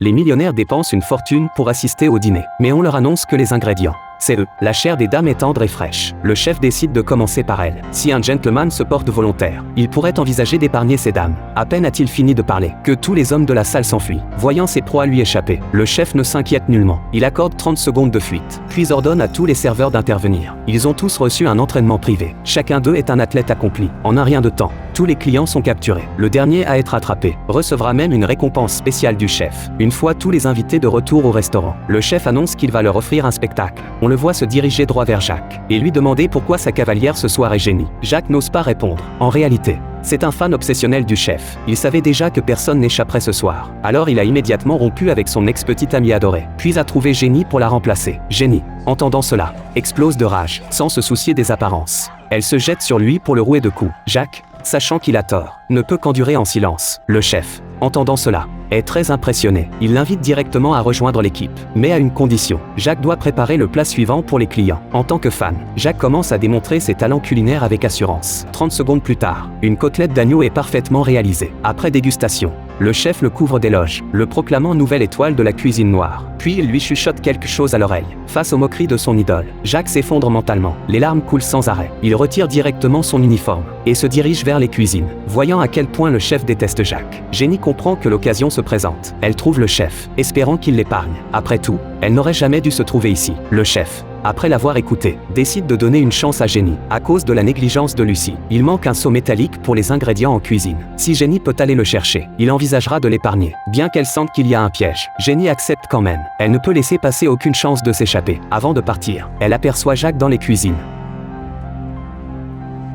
Les millionnaires dépensent une fortune pour assister au dîner, mais on leur annonce que les ingrédients, c'est eux. La chair des dames est tendre et fraîche. Le chef décide de commencer par elle. Si un gentleman se porte volontaire, il pourrait envisager d'épargner ces dames. À peine a-t-il fini de parler, que tous les hommes de la salle s'enfuient. Voyant ses proies lui échapper, le chef ne s'inquiète nullement. Il accorde 30 secondes de fuite, puis ordonne à tous les serveurs d'intervenir. Ils ont tous reçu un entraînement privé. Chacun d'eux est un athlète accompli. En un rien de temps, tous les clients sont capturés. Le dernier à être attrapé recevra même une récompense spéciale du chef. Une fois tous les invités de retour au restaurant, le chef annonce qu'il va leur offrir un spectacle. On le voit se diriger droit vers Jacques et lui demander pourquoi sa cavalière ce soir est génie. Jacques n'ose pas répondre. En réalité, c'est un fan obsessionnel du chef. Il savait déjà que personne n'échapperait ce soir. Alors il a immédiatement rompu avec son ex-petite amie adorée, puis a trouvé Jenny pour la remplacer. Jenny, entendant cela, explose de rage, sans se soucier des apparences. Elle se jette sur lui pour le rouer de coups. Jacques, sachant qu'il a tort, ne peut qu'endurer en silence. Le chef, entendant cela, est très impressionné. Il l'invite directement à rejoindre l'équipe, mais à une condition. Jacques doit préparer le plat suivant pour les clients. En tant que fan, Jacques commence à démontrer ses talents culinaires avec assurance. 30 secondes plus tard, une côtelette d'agneau est parfaitement réalisée. Après dégustation, le chef le couvre d'éloges, le proclamant nouvelle étoile de la cuisine noire. Puis il lui chuchote quelque chose à l'oreille. Face aux moqueries de son idole, Jacques s'effondre mentalement. Les larmes coulent sans arrêt. Il retire directement son uniforme et se dirige vers les cuisines. Voyant à quel point le chef déteste Jacques, Jenny comprend que l'occasion se présente. Elle trouve le chef, espérant qu'il l'épargne. Après tout, elle n'aurait jamais dû se trouver ici. Le chef, après l'avoir écouté, décide de donner une chance à Jenny, à cause de la négligence de Lucie. Il manque un seau métallique pour les ingrédients en cuisine. Si Jenny peut aller le chercher, il envisagera de l'épargner. Bien qu'elle sente qu'il y a un piège, Jenny accepte quand même. Elle ne peut laisser passer aucune chance de s'échapper. Avant de partir, elle aperçoit Jacques dans les cuisines.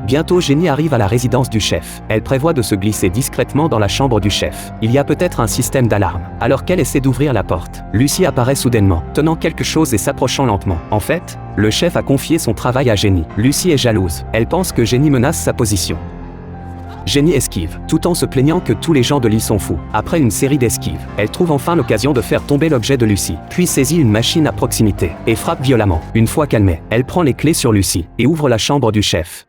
Bientôt Jenny arrive à la résidence du chef. Elle prévoit de se glisser discrètement dans la chambre du chef. Il y a peut-être un système d'alarme. Alors qu'elle essaie d'ouvrir la porte, Lucie apparaît soudainement, tenant quelque chose et s'approchant lentement. En fait, le chef a confié son travail à Jenny. Lucie est jalouse. Elle pense que Jenny menace sa position. Jenny esquive, tout en se plaignant que tous les gens de l'île sont fous. Après une série d'esquives, elle trouve enfin l'occasion de faire tomber l'objet de Lucie, puis saisit une machine à proximité et frappe violemment. Une fois calmée, elle prend les clés sur Lucie et ouvre la chambre du chef.